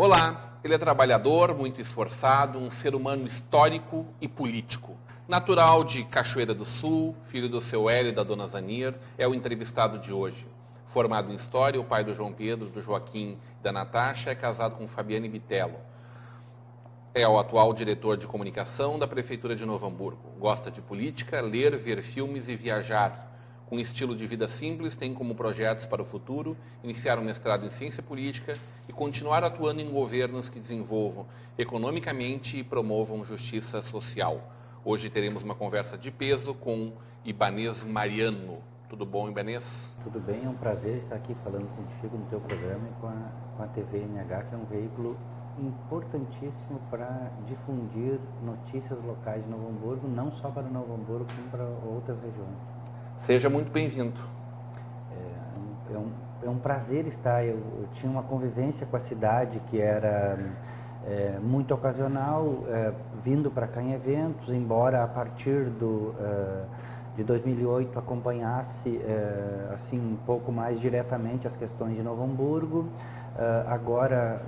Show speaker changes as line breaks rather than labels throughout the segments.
Olá, ele é trabalhador, muito esforçado, um ser humano histórico e político. Natural de Cachoeira do Sul, filho do seu Hélio e da dona Zanir, é o entrevistado de hoje. Formado em História, o pai do João Pedro, do Joaquim e da Natasha, é casado com Fabiane Bitello. É o atual diretor de comunicação da Prefeitura de Novo Hamburgo. Gosta de política, ler, ver filmes e viajar. Com um estilo de vida simples, tem como projetos para o futuro iniciar um mestrado em ciência política e continuar atuando em governos que desenvolvam economicamente e promovam justiça social. Hoje teremos uma conversa de peso com Ibanez Mariano. Tudo bom, Ibanez?
Tudo bem, é um prazer estar aqui falando contigo no teu programa e com a TV NH, que é um veículo importantíssimo para difundir notícias locais de Novo Hamburgo, não só para Novo Hamburgo, como para outras regiões.
Seja muito bem-vindo.
É um prazer estar. Eu tinha uma convivência com a cidade que era muito ocasional, vindo para cá em eventos, embora a partir de 2008 acompanhasse assim um pouco mais diretamente as questões de Novo Hamburgo. Agora,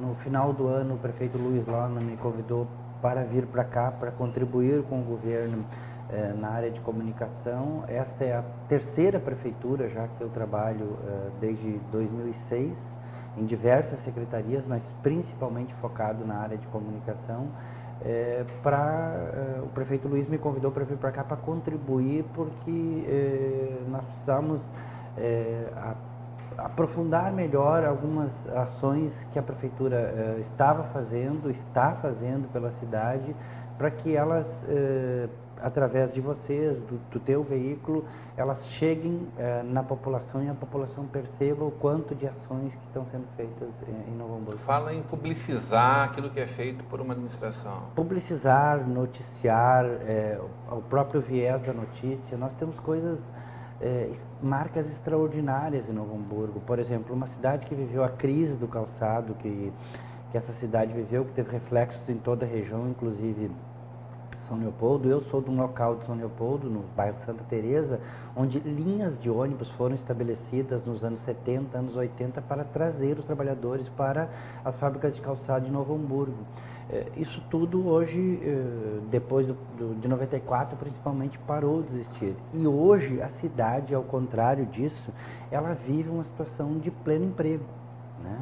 no final do ano, o prefeito Luiz Lona me convidou para vir para cá, para contribuir com o governo na área de comunicação. Esta é a terceira prefeitura já que eu trabalho desde 2006, em diversas secretarias, mas principalmente focado na área de comunicação. O prefeito Luiz me convidou para vir para cá para contribuir, porque nós precisamos aprofundar melhor algumas ações que a prefeitura está fazendo pela cidade, para que elas, através de vocês, do teu veículo, elas cheguem na população e a população perceba o quanto de ações que estão sendo feitas em Novo Hamburgo.
Fala em publicizar aquilo que é feito por uma administração.
Publicizar, noticiar, o próprio viés da notícia. Nós temos coisas, marcas extraordinárias em Novo Hamburgo. Por exemplo, uma cidade que viveu a crise do calçado, que essa cidade viveu, que teve reflexos em toda a região, inclusive São Leopoldo. Eu sou de um local de São Leopoldo, no bairro Santa Teresa, onde linhas de ônibus foram estabelecidas nos anos 70, anos 80, para trazer os trabalhadores para as fábricas de calçado de Novo Hamburgo. Isso tudo hoje, depois de 94, principalmente, parou de existir. E hoje a cidade, ao contrário disso, ela vive uma situação de pleno emprego, né?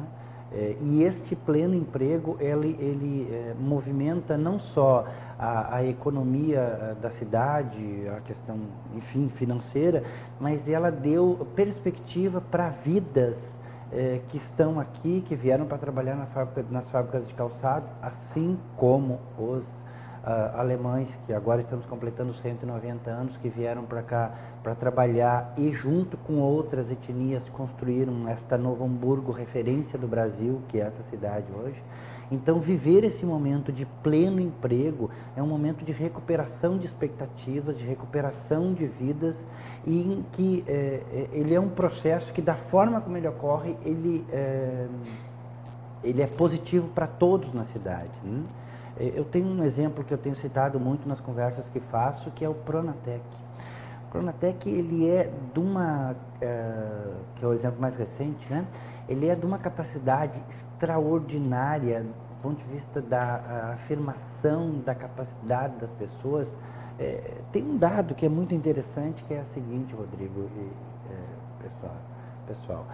E este pleno emprego, ele movimenta não só a economia da cidade, a questão, enfim, financeira, mas ela deu perspectiva para vidas que estão aqui, que vieram para trabalhar nas fábricas de calçado, assim como os alemães, que agora estamos completando 190 anos, que vieram para cá para trabalhar e, junto com outras etnias, construíram esta Novo Hamburgo, referência do Brasil, que é essa cidade hoje. Então, viver esse momento de pleno emprego é um momento de recuperação de expectativas, de recuperação de vidas, e em que ele é um processo que, da forma como ele ocorre, ele é positivo para todos na cidade, né? Eu tenho um exemplo que eu tenho citado muito nas conversas que faço, que é o Pronatec. O Pronatec, ele é de uma, que é o exemplo mais recente, né? Ele é de uma capacidade extraordinária do ponto de vista da afirmação da capacidade das pessoas. Tem um dado que é muito interessante, que é o seguinte, Rodrigo e pessoal.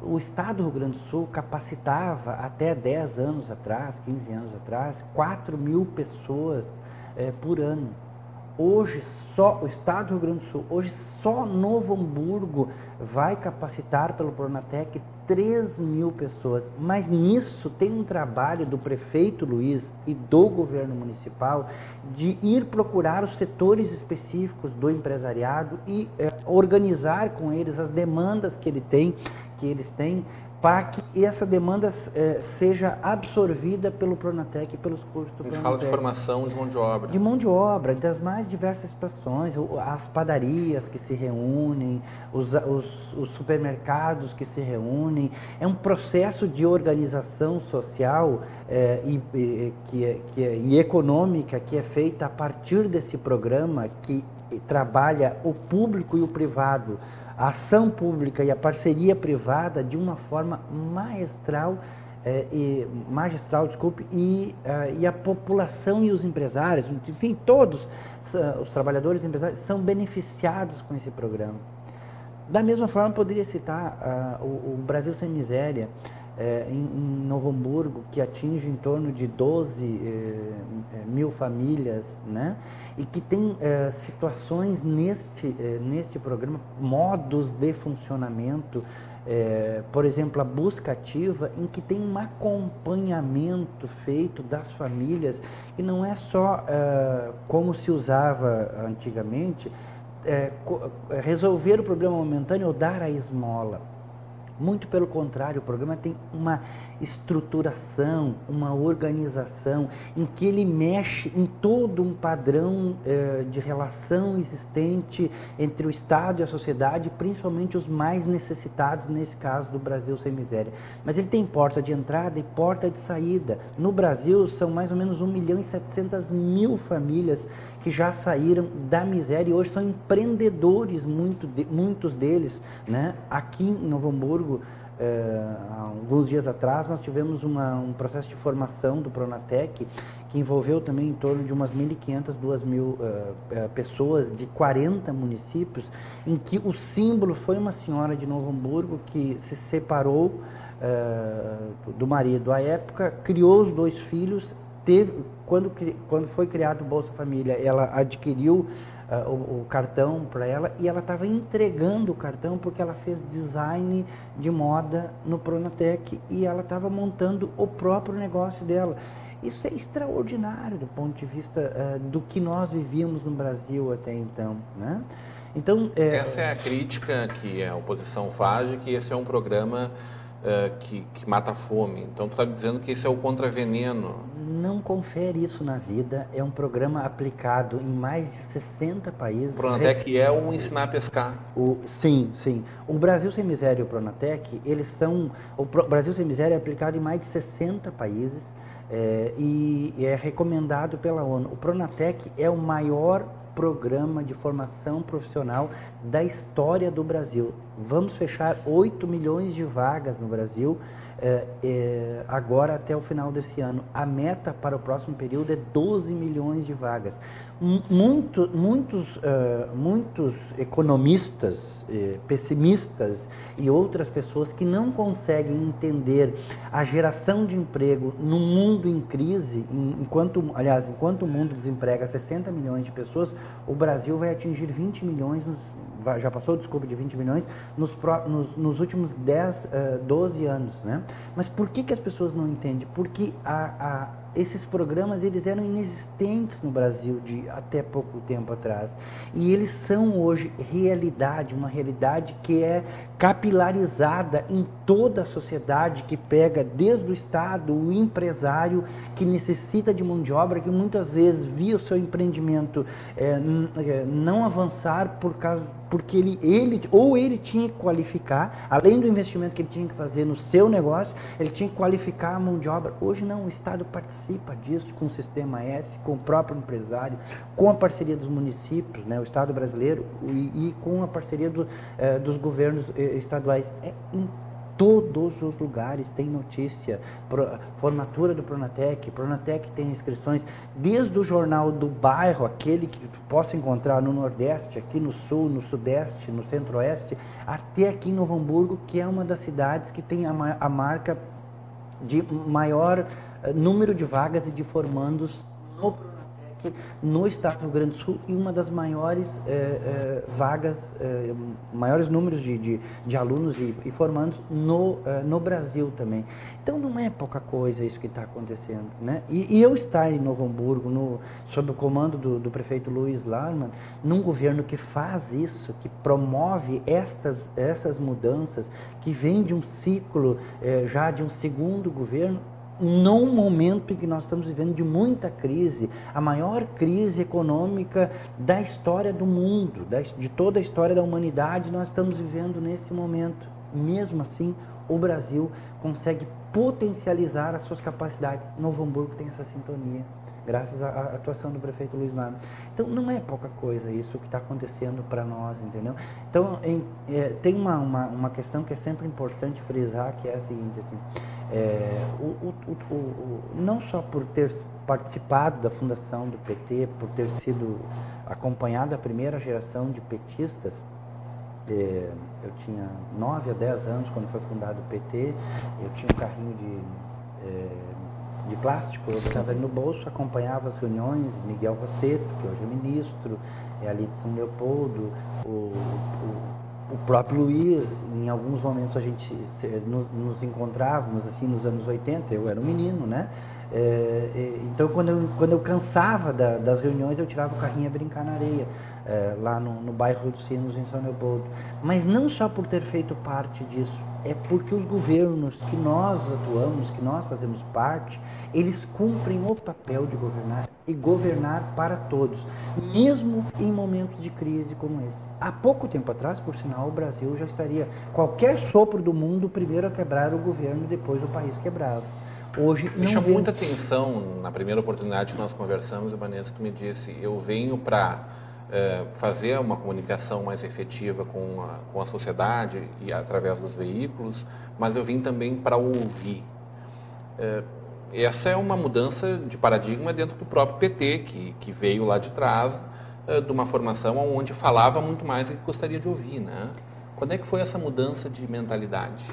O Estado do Rio Grande do Sul capacitava até 10 anos atrás, 15 anos atrás, 4 mil pessoas por ano. Hoje, só o Estado do Rio Grande do Sul, hoje só Novo Hamburgo vai capacitar pelo Pronatec 3 mil pessoas. Mas nisso tem um trabalho do prefeito Luiz e do governo municipal de ir procurar os setores específicos do empresariado e organizar com eles as demandas que eles têm, para que essa demanda seja absorvida pelo Pronatec e pelos cursos do Pronatec.
A gente fala de formação de mão de obra.
De mão de obra, das mais diversas situações, as padarias que se reúnem, os supermercados que se reúnem. É um processo de organização social e econômica que é feita a partir desse programa, que trabalha o público e o privado, a ação pública e a parceria privada de uma forma maestral magistral, desculpe, e a população e os empresários, enfim, todos os trabalhadores e empresários são beneficiados com esse programa. Da mesma forma, poderia citar o Brasil Sem Miséria, em Novo Hamburgo, que atinge em torno de 12 mil famílias, né? E que tem situações neste programa, modos de funcionamento, por exemplo, a busca ativa, em que tem um acompanhamento feito das famílias, e não é só como se usava antigamente, resolver o problema momentâneo ou dar a esmola. Muito pelo contrário, o programa tem uma estruturação, uma organização, em que ele mexe em todo um padrão de relação existente entre o Estado e a sociedade, principalmente os mais necessitados, nesse caso do Brasil Sem Miséria. Mas ele tem porta de entrada e porta de saída. No Brasil, são mais ou menos 1.700.000 famílias que já saíram da miséria e hoje são empreendedores, muitos deles, né? Aqui em Novo Hamburgo, há alguns dias atrás, nós tivemos um processo de formação do Pronatec, que envolveu também em torno de umas 1.500, 2.000 pessoas de 40 municípios, em que o símbolo foi uma senhora de Novo Hamburgo que se separou do marido à época, criou os 2 filhos, quando foi criado o Bolsa Família, ela adquiriu o cartão para ela, e ela estava entregando o cartão porque ela fez design de moda no Pronatec e ela estava montando o próprio negócio dela. Isso é extraordinário do ponto de vista do que nós vivíamos no Brasil até então, né? Então,
essa é a crítica que a oposição faz, de que esse é um programa que mata a fome. Então, tu está dizendo que esse é o contraveneno.
Não confere isso na vida. É um programa aplicado em mais de 60 países. O
Pronatec é o ensinar a pescar.
Sim. O Brasil Sem Miséria e o Pronatec, o Brasil Sem Miséria é aplicado em mais de 60 países e é recomendado pela ONU. O Pronatec é o maior programa de formação profissional da história do Brasil. Vamos fechar 8 milhões de vagas no Brasil agora até o final desse ano. A meta para o próximo período é 12 milhões de vagas. Muitos economistas pessimistas e outras pessoas que não conseguem entender a geração de emprego num mundo em crise, enquanto o mundo desemprega 60 milhões de pessoas, o Brasil vai atingir 20 milhões, já passou, desculpa, de 20 milhões nos últimos 12 anos, né? Mas por que as pessoas não entendem? Porque esses programas, eles eram inexistentes no Brasil até pouco tempo atrás. E eles são hoje realidade, uma realidade que é capilarizada em toda a sociedade, que pega desde o Estado, o empresário que necessita de mão de obra, que muitas vezes via o seu empreendimento não avançar porque ele tinha que qualificar, além do investimento que ele tinha que fazer no seu negócio, ele tinha que qualificar a mão de obra. Hoje não, o Estado participa disso com o Sistema S, com o próprio empresário, com a parceria dos municípios, né, o Estado brasileiro, e com a parceria dos governos estaduais. Em todos os lugares tem notícia, formatura do Pronatec tem inscrições, desde o jornal do bairro, aquele que possa encontrar no Nordeste, aqui no Sul, no Sudeste, no Centro-Oeste, até aqui em Novo Hamburgo, que é uma das cidades que tem a marca de maior número de vagas e de formandos no Pronatec no estado do Rio Grande do Sul, e uma das maiores vagas, maiores números de alunos e formandos no Brasil também. Então não é pouca coisa isso que está acontecendo, né? E eu estar em Novo Hamburgo, sob o comando do prefeito Luiz Larman, num governo que faz isso, que promove essas mudanças, que vem de um ciclo já de um segundo governo, num momento em que nós estamos vivendo de muita crise, a maior crise econômica da história do mundo, de toda a história da humanidade, nós estamos vivendo nesse momento. Mesmo assim, o Brasil consegue potencializar as suas capacidades. Novo Hamburgo tem essa sintonia, graças à atuação do prefeito Luiz Larman. Então, não é pouca coisa isso que está acontecendo para nós, entendeu? Então, tem uma questão que é sempre importante frisar, que é a seguinte, assim, Não só por ter participado da fundação do PT, por ter sido acompanhado a primeira geração de petistas, eu tinha 9 a 10 anos quando foi fundado o PT, eu tinha um carrinho de plástico, eu botava ali no bolso, acompanhava as reuniões, Miguel Rosseto, que hoje é ministro, ali de São Leopoldo, o próprio Luiz. Em alguns momentos a gente nos encontrávamos assim nos anos 80, eu era um menino, né? Então quando eu cansava das reuniões, eu tirava o carrinho a brincar na areia, lá no bairro dos Sinos, em São Leopoldo. Mas não só por ter feito parte disso, é porque os governos que nós atuamos, que nós fazemos parte, eles cumprem o papel de governar e governar para todos, mesmo em momentos de crise como esse. Há pouco tempo atrás, por sinal, o Brasil já estaria, qualquer sopro do mundo, primeiro a quebrar o governo e depois o país quebrado. Hoje
me chamou muita atenção, na primeira oportunidade que nós conversamos, Vanessa, tu me disse, eu venho para fazer uma comunicação mais efetiva com a sociedade e através dos veículos, mas eu vim também para ouvir. Essa é uma mudança de paradigma dentro do próprio PT, que veio lá de trás, de uma formação onde falava muito mais do que gostaria de ouvir, né? Quando é que foi essa mudança de mentalidade?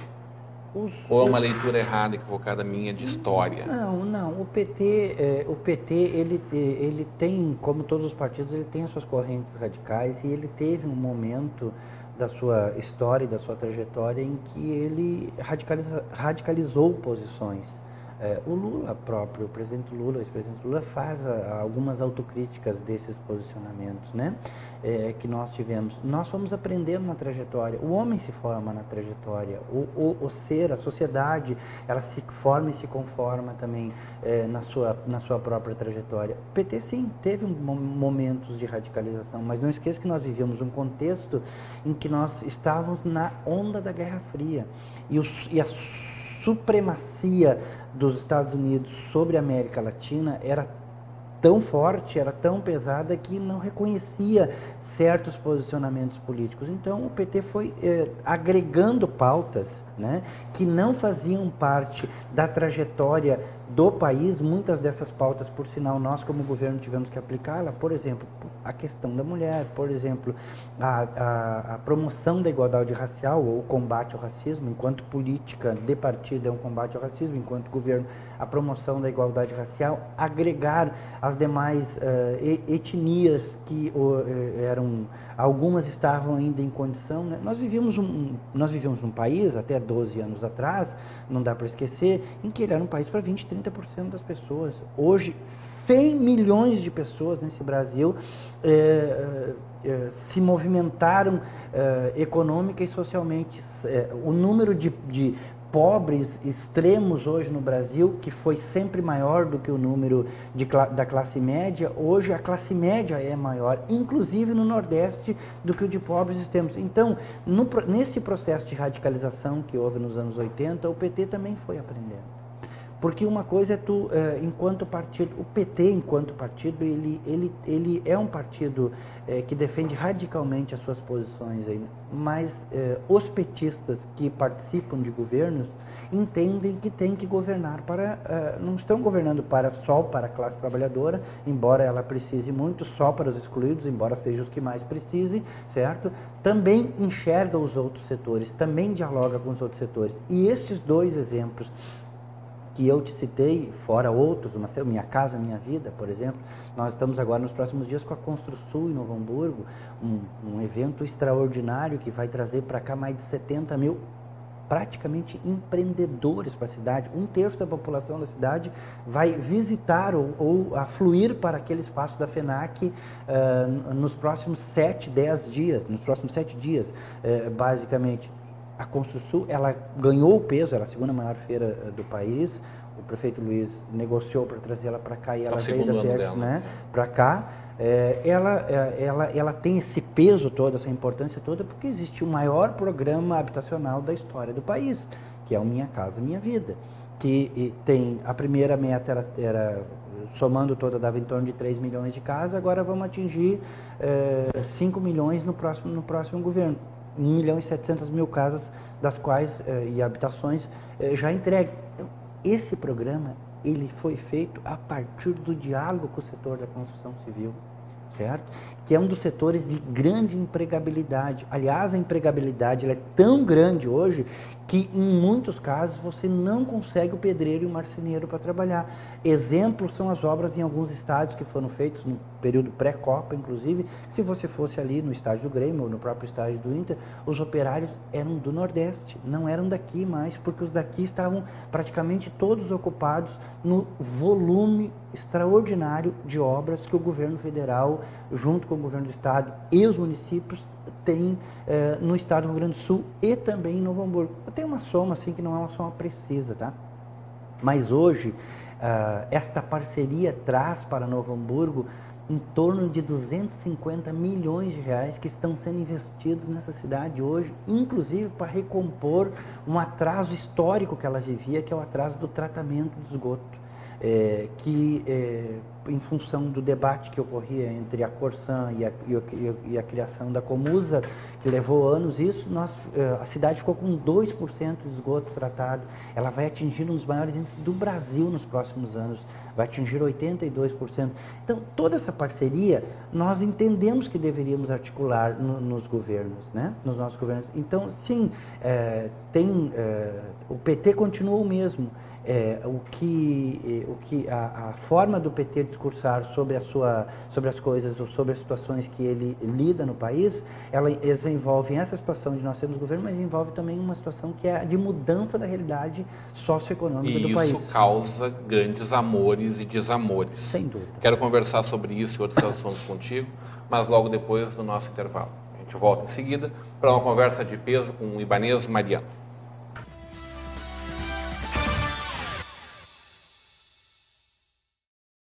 Ou é uma leitura errada, equivocada minha de história?
Não. O PT ele tem, como todos os partidos, ele tem as suas correntes radicais e ele teve um momento da sua história e da sua trajetória em que ele radicalizou posições. O Lula próprio, o presidente Lula, o ex-presidente Lula, faz algumas autocríticas desses posicionamentos, né? Que nós tivemos. Nós fomos aprendendo na trajetória. O homem se forma na trajetória. O ser, a sociedade, ela se forma e se conforma também na sua própria trajetória. O PT, sim, teve momentos de radicalização, mas não esqueça que nós vivíamos um contexto em que nós estávamos na onda da Guerra Fria. E a supremacia dos Estados Unidos sobre a América Latina era tão forte, era tão pesada que não reconhecia certos posicionamentos políticos. Então o PT foi agregando pautas, né, que não faziam parte da trajetória do país. Muitas dessas pautas, por sinal, nós como governo tivemos que aplicá-la. Por exemplo, a questão da mulher, por exemplo, a promoção da igualdade racial ou o combate ao racismo. Enquanto política de partido é um combate ao racismo, enquanto governo a promoção da igualdade racial, agregar as demais etnias que algumas estavam ainda em condição, né? Nós vivíamos num país, até 12 anos atrás, não dá para esquecer, em que ele era um país para 20, 30% das pessoas. Hoje, 100 milhões de pessoas nesse Brasil se movimentaram econômica e socialmente. O número de pobres extremos hoje no Brasil, que foi sempre maior do que o número da classe média, hoje a classe média é maior, inclusive no Nordeste, do que o de pobres extremos. Então, nesse processo de radicalização que houve nos anos 80, o PT também foi aprendendo. Porque uma coisa é enquanto partido, o PT enquanto partido, ele é um partido que defende radicalmente as suas posições aí, mas os petistas que participam de governos entendem que tem que governar não estão governando só para a classe trabalhadora, embora ela precise muito, só para os excluídos, embora sejam os que mais precisem, certo? Também enxerga os outros setores, também dialoga com os outros setores. E estes dois exemplos que eu te citei, fora outros, Minha Casa Minha Vida, por exemplo, nós estamos agora nos próximos dias com a Construsul em Novo Hamburgo, um evento extraordinário que vai trazer para cá mais de 70 mil, praticamente, empreendedores para a cidade. 1/3 da população da cidade vai visitar ou afluir para aquele espaço da FENAC nos próximos 7 dias, basicamente. A Construsul, ela ganhou o peso, ela é a segunda maior feira do país. O prefeito Luiz negociou para trazer ela para cá e ela veio da FEX, né, para cá. Ela tem esse peso todo, essa importância toda, porque existe o maior programa habitacional da história do país, que é o Minha Casa Minha Vida, que tem a primeira meta era somando toda, dava em torno de 3 milhões de casas, agora vamos atingir 5 milhões no próximo governo. 1.700.000 casas, das quais e habitações já entregue. esse programa, ele foi feito a partir do diálogo com o setor da construção civil, certo? Que é um dos setores de grande empregabilidade. Aliás, a empregabilidade ela é tão grande hoje que, em muitos casos, você não consegue o pedreiro e o marceneiro para trabalhar. Exemplos são as obras em alguns estádios que foram feitos no período pré-Copa, inclusive. Se você fosse ali no estádio do Grêmio ou no próprio estádio do Inter, os operários eram do Nordeste, não eram daqui mais, porque os daqui estavam praticamente todos ocupados no volume extraordinário de obras que o governo federal, junto com o governo do estado e os municípios, tem no estado do Rio Grande do Sul e também em Novo Hamburgo. Eu tenho uma soma assim que não é uma soma precisa, tá? Mas hoje esta parceria traz para Novo Hamburgo em torno de 250 milhões de reais que estão sendo investidos nessa cidade hoje, inclusive para recompor um atraso histórico que ela vivia, que é o atraso do tratamento do esgoto. Em função do debate que ocorria entre a Corsan e a criação da Comusa, que levou anos isso, a cidade ficou com 2% de esgoto tratado. Ela vai atingir um dos maiores índices do Brasil nos próximos anos, vai atingir 82%. Então, toda essa parceria, nós entendemos que deveríamos articular nos governos, né? Nos nossos governos. Então, sim, o PT continua o mesmo. A forma do PT discursar sobre as coisas ou sobre as situações que ele lida no país, eles envolvem essa situação de nós sermos governo, mas envolve também uma situação que é de mudança da realidade socioeconômica do país.
E isso causa grandes amores e desamores.
Sem dúvida.
Quero conversar sobre isso e outros assuntos contigo, mas logo depois do nosso intervalo. A gente volta em seguida para uma conversa de peso com o Ibanez Mariano.